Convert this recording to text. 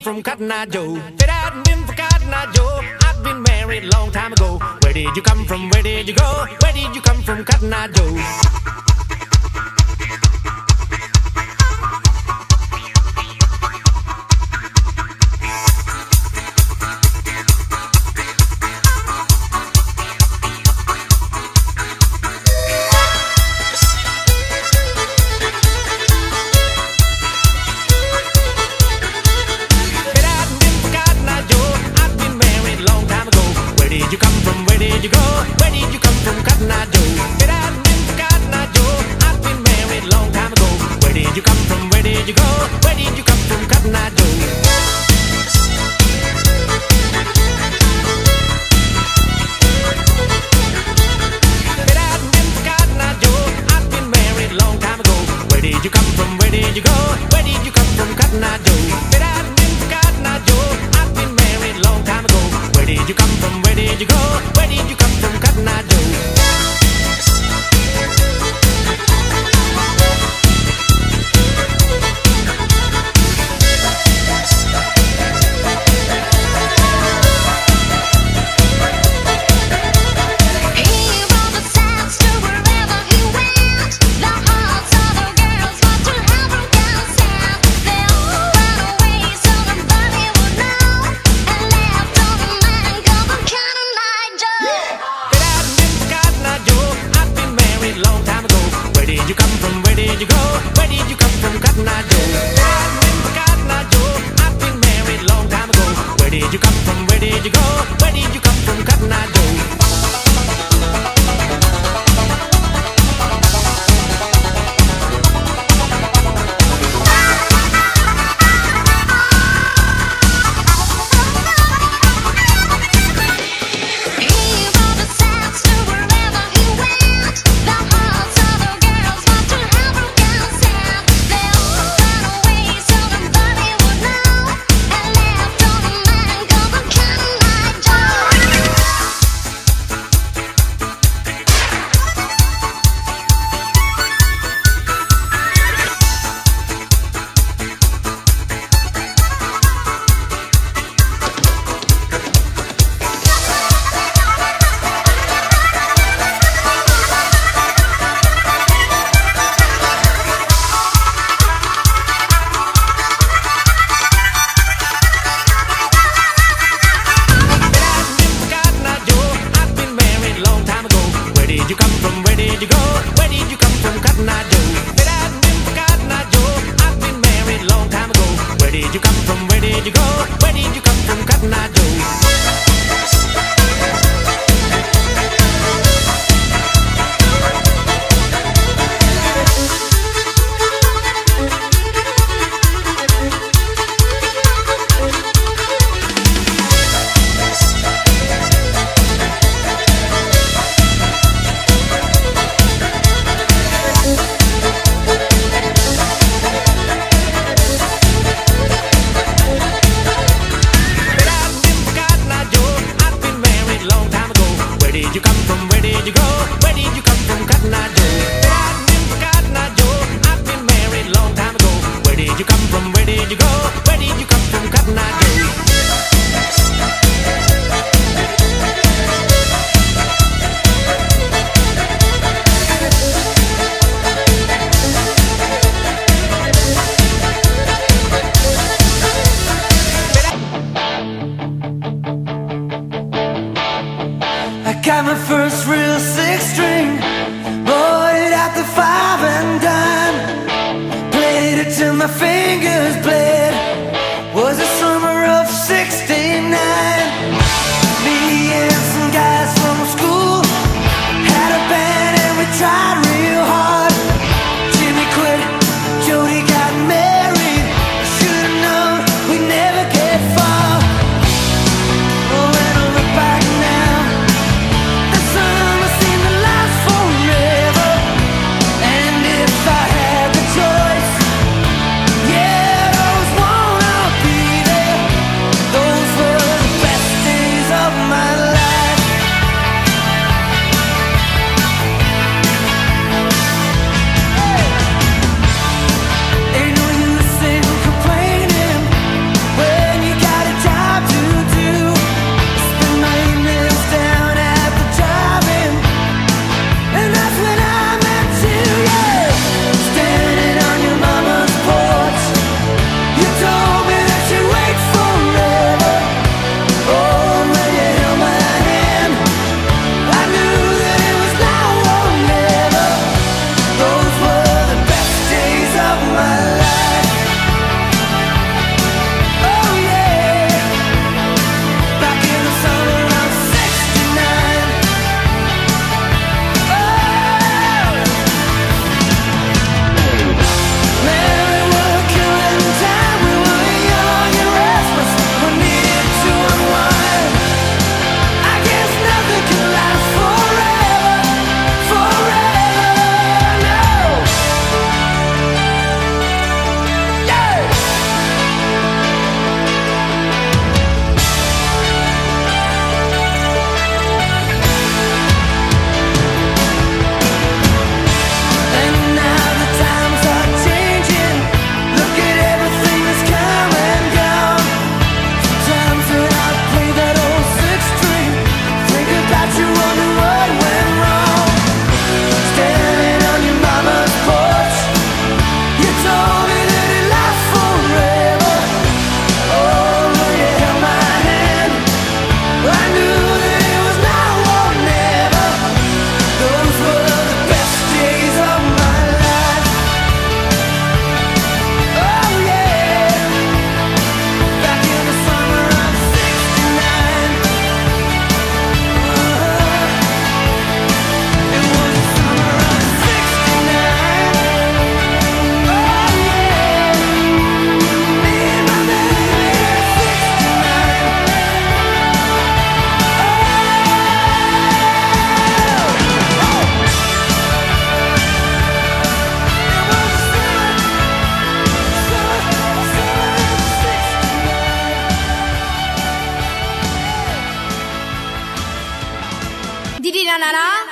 from Cotton Eye Joe. If it hadn't been for Cotton Eye Joe, I'd been married a long time ago. Where did you come from? Where did you go? Where did you come from, Cotton Eye Joe? Where did you come from? Where did you go? Where did you come from, Cotton Eye Joe? If it hadn't been for Cotton Eye Joe, I'd been married a long time ago. Where did you come from? Where did you go? Where did you come from, Cotton Eye Joe? If it hadn't been for Cotton Eye Joe, I'd been married a long time ago. Where did you come from? Where did you go? Where did you come from, Cotton Eye Joe? If it hadn't been for Cotton Eye Joe, I'd been married a long time ago. Where did you come from? Where did you go? Where did you come from, Cotton Eye Joe? Where did you come from? Where did you go? Where did you come from, Cotton Eye Joe? I've been for Cotton Eye Joe. I've been married a long time ago. Where did you come from? Where did you go? Where did you come from, Cotton Eye Joe? Where did you come from? Where did you go? Where did you come from, Cotton Eye Joe? If it hadn't been for Cotton Eye Joe, I've been married a long time ago. Where did you come from? Where did you go? Where did you come from, Cotton Eye Joe? Where did you come from? Where did you go? Where did you come from, Cotton Eye Joe? If it hadn't been for Cotton Eye Joe, I've been married a long time ago. Where did you come from? Where did you go? Where did you come from, Cotton Eye Joe? Got my first real six string, bought it at the five and dime. Played it till my fingers bled. Was the summer of '69. Me and some guys from school had a band and we tried real hard. Jimmy quit, Jody got married. Should've known we'd never get far. Oh, when I look back now, the sun na na na.